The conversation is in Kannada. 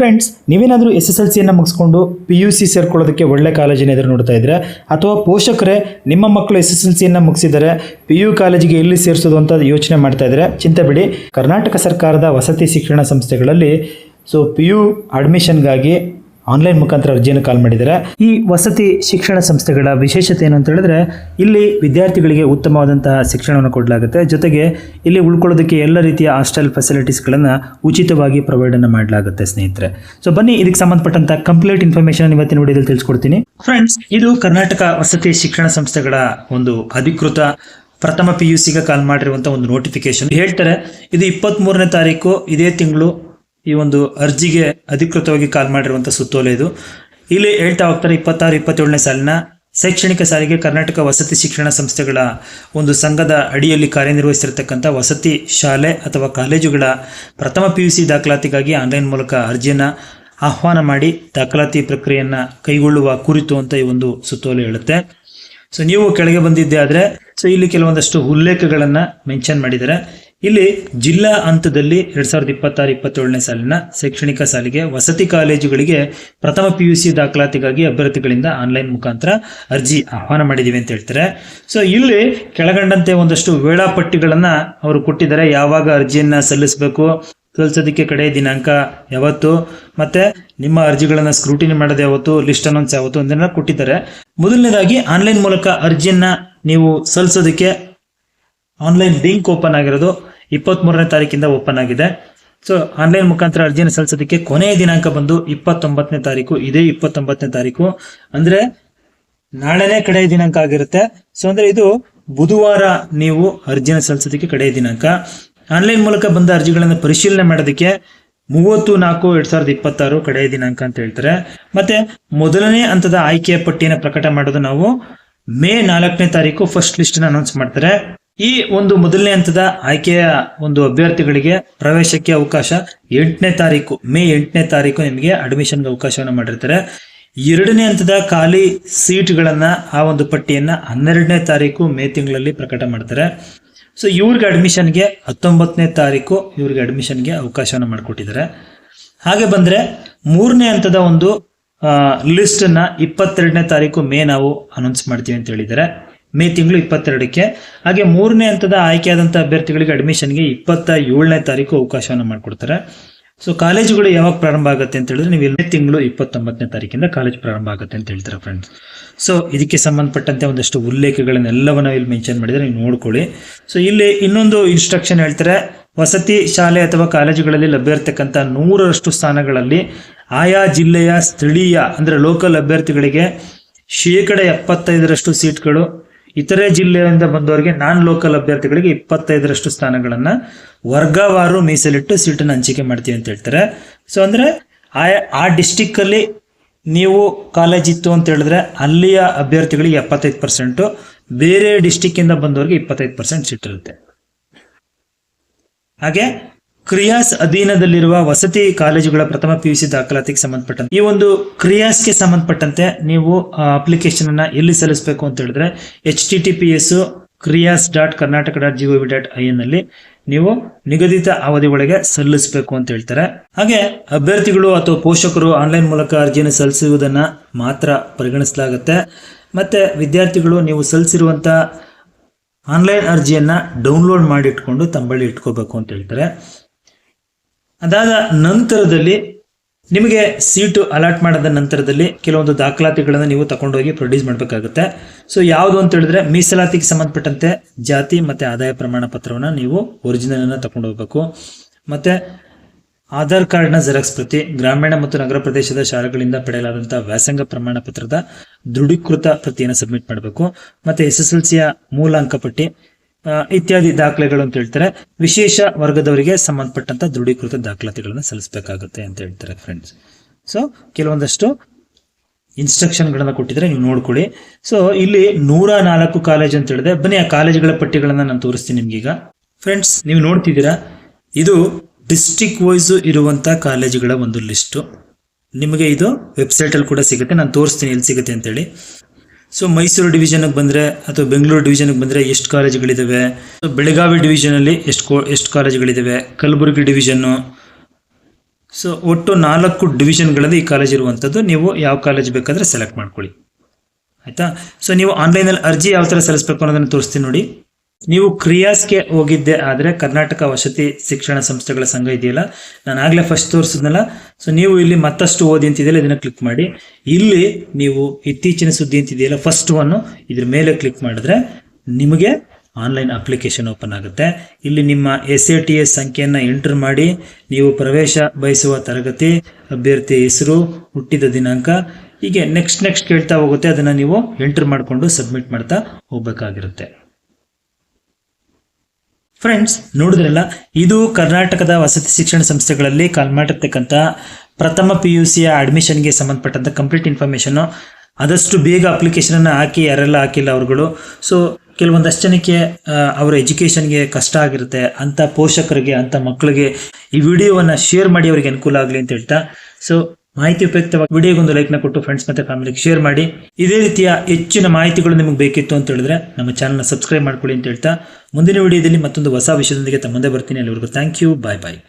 ಫ್ರೆಂಡ್ಸ್, ನೀವೇನಾದರೂ SSLCಯನ್ನು ಮುಗಿಸ್ಕೊಂಡು PUC ಸೇರ್ಕೊಳ್ಳೋದಕ್ಕೆ ಒಳ್ಳೆ ಕಾಲೇಜಿನ ಎದುರು ನೋಡ್ತಾ ಇದ್ರೆ, ಅಥವಾ ಪೋಷಕರೇ ನಿಮ್ಮ ಮಕ್ಕಳು SSLCಯನ್ನು ಮುಗಿಸಿದರೆ PU ಕಾಲೇಜಿಗೆ ಎಲ್ಲಿ ಸೇರಿಸೋದು ಅಂತ ಯೋಚನೆ ಮಾಡ್ತಾ ಇದ್ರೆ ಚಿಂತೆ ಬಿಡಿ. ಕರ್ನಾಟಕ ಸರ್ಕಾರದ ವಸತಿ ಶಿಕ್ಷಣ ಸಂಸ್ಥೆಗಳಲ್ಲಿ PU ಅಡ್ಮಿಷನ್ಗಾಗಿ ಆನ್ಲೈನ್ ಮುಖಾಂತರ ಅರ್ಜಿಯನ್ನು ಕಾಲ್ ಮಾಡಿದ್ದಾರೆ. ಈ ವಸತಿ ಶಿಕ್ಷಣ ಸಂಸ್ಥೆಗಳ ವಿಶೇಷತೆ ಏನು ಅಂತ ಹೇಳಿದ್ರೆ, ಇಲ್ಲಿ ವಿದ್ಯಾರ್ಥಿಗಳಿಗೆ ಉತ್ತಮವಾದಂತಹ ಶಿಕ್ಷಣವನ್ನು ಕೊಡಲಾಗುತ್ತೆ. ಜೊತೆಗೆ ಇಲ್ಲಿ ಉಳ್ಕೊಳ್ಳೋದಕ್ಕೆ ಎಲ್ಲ ರೀತಿಯ ಹಾಸ್ಟೆಲ್ ಫೆಸಿಲಿಟೀಸ್ಗಳನ್ನು ಉಚಿತವಾಗಿ ಪ್ರೊವೈಡನ್ನು ಮಾಡಲಾಗುತ್ತೆ ಸ್ನೇಹಿತರೆ. ಬನ್ನಿ, ಇದಕ್ಕೆ ಸಂಬಂಧಪಟ್ಟಂತ ಕಂಪ್ಲೀಟ್ ಇನ್ಫಾರ್ಮೇಶನ್ ಇವತ್ತಿನ ವಿಡಿಯೋದಲ್ಲಿ ತಿಳಿಸ್ಕೊಡ್ತೀನಿ. ಫ್ರೆಂಡ್ಸ್, ಇದು ಕರ್ನಾಟಕ ವಸತಿ ಶಿಕ್ಷಣ ಸಂಸ್ಥೆಗಳ ಒಂದು ಅಧಿಕೃತ ಪ್ರಥಮ PUCಗೆ ಕಾಲ್ ಮಾಡಿರುವಂತಹ ಒಂದು ನೋಟಿಫಿಕೇಶನ್. ಹೇಳ್ತಾರೆ ಇದು 23ನೇ ತಾರೀಕು ಇದೇ ತಿಂಗಳು ಈ ಒಂದು ಅರ್ಜಿಗೆ ಅಧಿಕೃತವಾಗಿ ಕಾಲ್ ಮಾಡಿರುವಂಥ ಸುತ್ತೋಲೆ ಇದು. ಇಲ್ಲಿ ಹೇಳ್ತಾ ಹೋಗ್ತಾರೆ, 26-27ನೇ ಸಾಲಿನ ಶೈಕ್ಷಣಿಕ ಸಾಲಿಗೆ ಕರ್ನಾಟಕ ವಸತಿ ಶಿಕ್ಷಣ ಸಂಸ್ಥೆಗಳ ಒಂದು ಸಂಘದ ಅಡಿಯಲ್ಲಿ ಕಾರ್ಯನಿರ್ವಹಿಸಿರ್ತಕ್ಕಂಥ ವಸತಿ ಶಾಲೆ ಅಥವಾ ಕಾಲೇಜುಗಳ ಪ್ರಥಮ PUC ದಾಖಲಾತಿಗಾಗಿ ಆನ್ಲೈನ್ ಮೂಲಕ ಅರ್ಜಿಯನ್ನು ಆಹ್ವಾನ ಮಾಡಿ ದಾಖಲಾತಿ ಪ್ರಕ್ರಿಯೆಯನ್ನು ಕೈಗೊಳ್ಳುವ ಕುರಿತು ಅಂತ ಈ ಒಂದು ಸುತ್ತೋಲೆ ಹೇಳುತ್ತೆ. ನೀವು ಕೆಳಗೆ ಬಂದಿದ್ದೆ ಆದರೆ ಇಲ್ಲಿ ಕೆಲವೊಂದಷ್ಟು ಉಲ್ಲೇಖಗಳನ್ನು ಮೆನ್ಷನ್ ಮಾಡಿದ್ದಾರೆ. ಇಲ್ಲಿ ಜಿಲ್ಲಾ ಹಂತದಲ್ಲಿ 2026-27ನೇ ಸಾಲಿನ ಶೈಕ್ಷಣಿಕ ಸಾಲಿಗೆ ವಸತಿ ಕಾಲೇಜುಗಳಿಗೆ ಪ್ರಥಮ PUC ದಾಖಲಾತಿಗಾಗಿ ಅಭ್ಯರ್ಥಿಗಳಿಂದ ಆನ್ಲೈನ್ ಮುಖಾಂತರ ಅರ್ಜಿ ಆಹ್ವಾನ ಮಾಡಿದ್ದೀವಿ ಅಂತ ಹೇಳ್ತಾರೆ. ಇಲ್ಲಿ ಕೆಳಗಂಡಂತೆ ಒಂದಷ್ಟು ವೇಳಾಪಟ್ಟಿಗಳನ್ನ ಅವರು ಕೊಟ್ಟಿದ್ದಾರೆ. ಯಾವಾಗ ಅರ್ಜಿಯನ್ನ ಸಲ್ಲಿಸೋದಕ್ಕೆ ಕಡೆಯ ದಿನಾಂಕ ಯಾವತ್ತು, ಮತ್ತೆ ನಿಮ್ಮ ಅರ್ಜಿಗಳನ್ನ ಸ್ಕ್ರೂಟಿನಿ ಮಾಡೋದು ಯಾವತ್ತು, ಲಿಸ್ಟ್ ಅನೌನ್ಸ್ ಯಾವತ್ತು ಅದನ್ನೆಲ್ಲ ಕೊಟ್ಟಿದ್ದಾರೆ. ಮೊದಲನೇದಾಗಿ ಆನ್ಲೈನ್ ಮೂಲಕ ಅರ್ಜಿಯನ್ನ ನೀವು ಸಲ್ಲಿಸೋದಕ್ಕೆ ಆನ್ಲೈನ್ ಲಿಂಕ್ ಓಪನ್ ಆಗಿರೋದು 23ನೇ ತಾರೀಕಿಂದ ಓಪನ್ ಆಗಿದೆ. ಆನ್ಲೈನ್ ಮುಖಾಂತರ ಅರ್ಜಿಯನ್ನು ಸಲ್ಲಿಸೋದಕ್ಕೆ ಕೊನೆಯ ದಿನಾಂಕ ಬಂದು 29ನೇ ತಾರೀಕು. ಇದೇ 29ನೇ ತಾರೀಕು ಅಂದ್ರೆ ನಾಳೆನೇ ಕಡೆಯ ದಿನಾಂಕ ಆಗಿರುತ್ತೆ. ಅಂದ್ರೆ ಇದು ಬುಧವಾರ ನೀವು ಅರ್ಜಿಯನ್ನು ಸಲ್ಲಿಸೋದಕ್ಕೆ ಕಡೆಯ ದಿನಾಂಕ. ಆನ್ಲೈನ್ ಮೂಲಕ ಬಂದ ಅರ್ಜಿಗಳನ್ನು ಪರಿಶೀಲನೆ ಮಾಡೋದಕ್ಕೆ 30/4/2026 ಕಡೆಯ ದಿನಾಂಕ ಅಂತ ಹೇಳ್ತಾರೆ. ಮತ್ತೆ ಮೊದಲನೇ ಹಂತದ ಆಯ್ಕೆಯ ಪಟ್ಟಿಯನ್ನು ಪ್ರಕಟ ಮಾಡೋದು ನಾವು ಮೇ 4ನೇ ತಾರೀಕು ಫಸ್ಟ್ ಲಿಸ್ಟ್ ಅನೌನ್ಸ್ ಮಾಡ್ತಾರೆ. ಈ ಒಂದು ಮೊದಲನೇ ಹಂತದ ಆಯ್ಕೆಯ ಒಂದು ಅಭ್ಯರ್ಥಿಗಳಿಗೆ ಪ್ರವೇಶಕ್ಕೆ ಅವಕಾಶ 8ನೇ ತಾರೀಕು, ಮೇ 8ನೇ ತಾರೀಕು ನಿಮಗೆ ಅಡ್ಮಿಷನ್ಗೆ ಅವಕಾಶವನ್ನು ಮಾಡಿರ್ತಾರೆ. ಎರಡನೇ ಹಂತದ ಖಾಲಿ ಸೀಟ್ಗಳನ್ನ ಆ ಒಂದು ಪಟ್ಟಿಯನ್ನ 12ನೇ ತಾರೀಕು ಮೇ ತಿಂಗಳಲ್ಲಿ ಪ್ರಕಟ ಮಾಡ್ತಾರೆ. ಇವ್ರಿಗೆ ಅಡ್ಮಿಷನ್ಗೆ 19ನೇ ತಾರೀಕು ಇವ್ರಿಗೆ ಅಡ್ಮಿಷನ್ಗೆ ಅವಕಾಶವನ್ನು ಮಾಡಿಕೊಟ್ಟಿದ್ದಾರೆ. ಹಾಗೆ ಬಂದ್ರೆ ಮೂರನೇ ಹಂತದ ಒಂದು ಲಿಸ್ಟ್ ಅನ್ನ 22ನೇ ತಾರೀಕು ಮೇ ನಾವು ಅನೌನ್ಸ್ ಮಾಡ್ತೀವಿ ಅಂತ ಹೇಳಿದ್ದಾರೆ, ಮೇ ತಿಂಗಳು 22ಕ್ಕೆ. ಹಾಗೆ ಮೂರನೇ ಹಂತದ ಆಯ್ಕೆಯಾದಂಥ ಅಭ್ಯರ್ಥಿಗಳಿಗೆ ಅಡ್ಮಿಷನ್ಗೆ 27ನೇ ತಾರೀಕು ಅವಕಾಶವನ್ನು ಮಾಡಿಕೊಡ್ತಾರೆ. ಕಾಲೇಜುಗಳು ಯಾವಾಗ ಪ್ರಾರಂಭ ಆಗುತ್ತೆ ಅಂತ ಹೇಳಿದ್ರೆ ನೀವು ಮೇ ತಿಂಗಳು 29ನೇ ತಾರೀಕಿಂದ ಕಾಲೇಜ್ ಪ್ರಾರಂಭ ಆಗುತ್ತೆ ಅಂತ ಹೇಳ್ತಾರೆ ಫ್ರೆಂಡ್ಸ್. ಇದಕ್ಕೆ ಸಂಬಂಧಪಟ್ಟಂತೆ ಒಂದಷ್ಟು ಉಲ್ಲೇಖಗಳನ್ನೆಲ್ಲವನ್ನ ಇಲ್ಲಿ ಮೆನ್ಷನ್ ಮಾಡಿದರೆ ನೀವು ನೋಡ್ಕೊಳ್ಳಿ. ಇಲ್ಲಿ ಇನ್ನೊಂದು ಇನ್ಸ್ಟ್ರಕ್ಷನ್ ಹೇಳ್ತಾರೆ, ವಸತಿ ಶಾಲೆ ಅಥವಾ ಕಾಲೇಜುಗಳಲ್ಲಿ ಲಭ್ಯ ಇರತಕ್ಕಂಥ 100ರಷ್ಟು ಸ್ಥಾನಗಳಲ್ಲಿ ಆಯಾ ಜಿಲ್ಲೆಯ ಸ್ಥಳೀಯ ಅಂದ್ರೆ ಲೋಕಲ್ ಅಭ್ಯರ್ಥಿಗಳಿಗೆ 75% ಸೀಟ್ಗಳು, ಇತರೆ ಜಿಲ್ಲೆಯಿಂದ ಬಂದವರಿಗೆ ನಾನ್ ಲೋಕಲ್ ಅಭ್ಯರ್ಥಿಗಳಿಗೆ 25% ಸ್ಥಾನಗಳನ್ನ ವರ್ಗವಾರು ಮೀಸಲಿಟ್ಟು ಸೀಟನ್ನು ಹಂಚಿಕೆ ಮಾಡ್ತೀವಿ ಅಂತ ಹೇಳ್ತಾರೆ. ಅಂದ್ರೆ ಆ ಡಿಸ್ಟಿಕ್ ಅಲ್ಲಿ ನೀವು ಕಾಲೇಜ್ ಇತ್ತು ಅಂತ ಹೇಳಿದ್ರೆ ಅಲ್ಲಿಯ ಅಭ್ಯರ್ಥಿಗಳಿಗೆ 75%, ಬೇರೆ ಡಿಸ್ಟಿಕ್ ಇಂದ ಬಂದವರಿಗೆ 25% ಸೀಟ್ ಇರುತ್ತೆ. ಹಾಗೆ ಕ್ರಿಯಾಸ್ ಅಧೀನದಲ್ಲಿರುವ ವಸತಿ ಕಾಲೇಜುಗಳ ಪ್ರಥಮ PUC ದಾಖಲಾತಿಗೆ ಸಂಬಂಧಪಟ್ಟಂತೆ ಈ ಒಂದು ಕ್ರಿಯಾಸ್ಗೆ ಸಂಬಂಧಪಟ್ಟಂತೆ ನೀವು ಅಪ್ಲಿಕೇಶನ್ ಅನ್ನ ಎಲ್ಲಿ ಸಲ್ಲಿಸಬೇಕು ಅಂತ ಹೇಳಿದ್ರೆ https://krias.karnataka.gov.in ಅಲ್ಲಿ ನೀವು ನಿಗದಿತ ಅವಧಿ ಒಳಗೆ ಸಲ್ಲಿಸಬೇಕು ಅಂತ ಹೇಳ್ತಾರೆ. ಹಾಗೆ ಅಭ್ಯರ್ಥಿಗಳು ಅಥವಾ ಪೋಷಕರು ಆನ್ಲೈನ್ ಮೂಲಕ ಅರ್ಜಿಯನ್ನು ಸಲ್ಲಿಸುವುದನ್ನ ಮಾತ್ರ ಪರಿಗಣಿಸಲಾಗುತ್ತೆ. ಮತ್ತೆ ವಿದ್ಯಾರ್ಥಿಗಳು ನೀವು ಸಲ್ಲಿಸಿರುವಂತ ಆನ್ಲೈನ್ ಅರ್ಜಿಯನ್ನ ಡೌನ್ಲೋಡ್ ಮಾಡಿ ಇಟ್ಕೊಂಡು ತಂಬಳಿ ಇಟ್ಕೋಬೇಕು ಅಂತ ಹೇಳ್ತಾರೆ. ಅದಾದ ನಂತರದಲ್ಲಿ ನಿಮಗೆ ಸೀಟು ಅಲಾಟ್ ಮಾಡಿದ ನಂತರದಲ್ಲಿ ಕೆಲವೊಂದು ದಾಖಲಾತಿಗಳನ್ನು ನೀವು ತಗೊಂಡೋಗಿ ಪ್ರೊಡ್ಯೂಸ್ ಮಾಡಬೇಕಾಗುತ್ತೆ. ಯಾವುದು ಅಂತ ಹೇಳಿದ್ರೆ ಮೀಸಲಾತಿಗೆ ಸಂಬಂಧಪಟ್ಟಂತೆ ಜಾತಿ ಮತ್ತೆ ಆದಾಯ ಪ್ರಮಾಣ ಪತ್ರವನ್ನು ನೀವು ಒರಿಜಿನಲ್ ಅನ್ನ ತಗೊಂಡು ಹೋಗ್ಬೇಕು. ಮತ್ತೆ ಆಧಾರ್ ಕಾರ್ಡ್ನ ಜೆರಾಕ್ಸ್ ಪ್ರತಿ, ಗ್ರಾಮೀಣ ಮತ್ತು ನಗರ ಪ್ರದೇಶದ ಶಾಲೆಗಳಿಂದ ಪಡೆಯಲಾದಂತಹ ವ್ಯಾಸಂಗ ಪ್ರಮಾಣ ಪತ್ರದ ದೃಢೀಕೃತ ಪ್ರತಿಯನ್ನು ಸಬ್ಮಿಟ್ ಮಾಡಬೇಕು. ಮತ್ತೆ SSLCಯ ಮೂಲ ಅಂಕಪಟ್ಟಿ ಇತ್ಯಾದಿ ದಾಖಲೆಗಳು ಅಂತ ಹೇಳ್ತಾರೆ. ವಿಶೇಷ ವರ್ಗದವರಿಗೆ ಸಂಬಂಧಪಟ್ಟಂತ ದೃಢೀಕೃತ ದಾಖಲಾತಿಗಳನ್ನು ಸಲ್ಲಿಸಬೇಕಾಗುತ್ತೆ ಅಂತ ಹೇಳ್ತಾರೆ ಫ್ರೆಂಡ್ಸ್. ಕೆಲವೊಂದಷ್ಟು ಇನ್ಸ್ಟ್ರಕ್ಷನ್ ಗಳನ್ನ ಕೊಟ್ಟಿದ್ರೆ ನೀವು ನೋಡ್ಕೊಳ್ಳಿ. ಇಲ್ಲಿ 104 ಕಾಲೇಜ್ ಅಂತ ಹೇಳಿದೆ. ಬನ್ನಿ ಆ ಕಾಲೇಜುಗಳ ಪಟ್ಟಿಗಳನ್ನ ನಾನು ತೋರಿಸ್ತೀನಿ ನಿಮ್ಗೀಗ. ಫ್ರೆಂಡ್ಸ್, ನೀವು ನೋಡ್ತಿದ್ದೀರಾ, ಇದು ಡಿಸ್ಟ್ರಿಕ್ಟ್ ವೈಸ್ ಇರುವಂತ ಕಾಲೇಜುಗಳ ಒಂದು ಲಿಸ್ಟು. ನಿಮಗೆ ಇದು ವೆಬ್ಸೈಟ್ ಅಲ್ಲಿ ಕೂಡ ಸಿಗುತ್ತೆ, ನಾನು ತೋರಿಸ್ತೀನಿ ಎಲ್ಲಿ ಸಿಗುತ್ತೆ ಅಂತೇಳಿ. ಮೈಸೂರು ಡಿವಿಷನ್ಗೆ ಬಂದರೆ ಅಥವಾ ಬೆಂಗಳೂರು ಡಿವಿಷನ್ಗೆ ಬಂದರೆ ಎಷ್ಟು ಕಾಲೇಜುಗಳಿದ್ದಾವೆ, ಬೆಳಗಾವಿ ಡಿವಿಷನಲ್ಲಿ ಎಷ್ಟು ಕಾಲೇಜುಗಳಿದ್ದಾವೆ, ಕಲಬುರಗಿ ಡಿವಿಷನ್ನು, ಸೊ ಒಟ್ಟು 4 ಡಿವಿಷನ್ಗಳಲ್ಲಿ ಈ ಕಾಲೇಜ್ ಇರುವಂಥದ್ದು. ನೀವು ಯಾವ ಕಾಲೇಜ್ ಬೇಕಾದರೆ ಸೆಲೆಕ್ಟ್ ಮಾಡ್ಕೊಳ್ಳಿ, ಆಯಿತಾ. ಸೊ ನೀವು ಆನ್ಲೈನಲ್ಲಿ ಅರ್ಜಿ ಯಾವ ಥರ ಸಲ್ಲಿಸಬೇಕು ಅನ್ನೋದನ್ನು ತೋರಿಸ್ತೀನಿ ನೋಡಿ. ನೀವು ಕ್ರಿಯಾಸ್ಗೆ ಹೋಗಿದ್ದೆ ಆದರೆ ಕರ್ನಾಟಕ ವಸತಿ ಶಿಕ್ಷಣ ಸಂಸ್ಥೆಗಳ ಸಂಘ ಇದೆಯಲ್ಲ, ನಾನು ಆಗಲೇ ಫಸ್ಟ್ ತೋರಿಸಿದ್ನಲ್ಲ. ಸೊ ನೀವು ಇಲ್ಲಿ ಮತ್ತಷ್ಟು ಓದಿ ಅಂತಿದೆಯಲ್ಲ, ಇದನ್ನು ಕ್ಲಿಕ್ ಮಾಡಿ. ಇಲ್ಲಿ ನೀವು ಇತ್ತೀಚಿನ ಸುದ್ದಿ ಅಂತಿದೆಯಲ್ಲ, ಫಸ್ಟ್ ಒನ್ನು, ಇದ್ರ ಮೇಲೆ ಕ್ಲಿಕ್ ಮಾಡಿದ್ರೆ ನಿಮಗೆ ಆನ್ಲೈನ್ ಅಪ್ಲಿಕೇಶನ್ ಓಪನ್ ಆಗುತ್ತೆ. ಇಲ್ಲಿ ನಿಮ್ಮ SATS ಸಂಖ್ಯೆಯನ್ನು ಎಂಟರ್ ಮಾಡಿ ನೀವು ಪ್ರವೇಶ ಬಯಸುವ ತರಗತಿ, ಅಭ್ಯರ್ಥಿ ಹೆಸರು, ಹುಟ್ಟಿದ ದಿನಾಂಕ, ಹೀಗೆ ನೆಕ್ಸ್ಟ್ ಕೇಳ್ತಾ ಹೋಗುತ್ತೆ. ಅದನ್ನು ನೀವು ಎಂಟರ್ ಮಾಡಿಕೊಂಡು ಸಬ್ಮಿಟ್ ಮಾಡ್ತಾ ಹೋಗಬೇಕಾಗಿರುತ್ತೆ. ಫ್ರೆಂಡ್ಸ್, ನೋಡಿದ್ರಲ್ಲ, ಇದು ಕರ್ನಾಟಕದ ವಸತಿ ಶಿಕ್ಷಣ ಸಂಸ್ಥೆಗಳಲ್ಲಿ ಮಾಡಿರ್ತಕ್ಕಂಥ ಪ್ರಥಮ PUCಯ ಅಡ್ಮಿಷನ್ಗೆ ಸಂಬಂಧಪಟ್ಟಂಥ ಕಂಪ್ಲೀಟ್ ಇನ್ಫಾರ್ಮೇಷನ್ನು. ಆದಷ್ಟು ಬೇಗ ಅಪ್ಲಿಕೇಶನನ್ನು ಹಾಕಿ, ಯಾರೆಲ್ಲ ಹಾಕಿಲ್ಲ ಅವ್ರುಗಳು. ಸೊ ಕೆಲವೊಂದಷ್ಟು ಜನಕ್ಕೆ ಅವರ ಎಜುಕೇಷನ್ಗೆ ಕಷ್ಟ ಆಗಿರುತ್ತೆ, ಅಂಥ ಪೋಷಕರಿಗೆ, ಅಂಥ ಮಕ್ಕಳಿಗೆ ಈ ವಿಡಿಯೋವನ್ನು ಶೇರ್ ಮಾಡಿ, ಅವರಿಗೆ ಅನುಕೂಲ ಆಗಲಿ ಅಂತ ಹೇಳ್ತಾ. ಸೊ ಮಾಹಿತಿ ಉಪಯುಕ್ತವಾಗಿ ವಿಡಿಯೋಗೊಂದು ಲೈಕ್ನ ಕೊಟ್ಟು ಫ್ರೆಂಡ್ಸ್ ಮತ್ತು ಫ್ಯಾಮಿಲಿಗೆ ಶೇರ್ ಮಾಡಿ. ಇದೇ ರೀತಿಯ ಹೆಚ್ಚಿನ ಮಾಹಿತಿಗಳು ನಿಮಗೆ ಬೇಕಿತ್ತು ಅಂತ ಹೇಳಿದ್ರೆ ನಮ್ಮ ಚಾನಲ್ನ ಸಬ್ಸ್ಕ್ರೈಬ್ ಮಾಡ್ಕೊಳ್ಳಿ ಅಂತ ಹೇಳ್ತಾ, ಮುಂದಿನ ವಿಡಿಯೋದಲ್ಲಿ ಮತ್ತೊಂದು ಹೊಸ ವಿಷಯದೊಂದಿಗೆ ತಮ್ಮ ಮುಂದೆ ಬರ್ತೀನಿ. ಅಲ್ಲಿವರೆಗೂ ಥ್ಯಾಂಕ್ ಯು, ಬಾಯ್ ಬಾಯ್.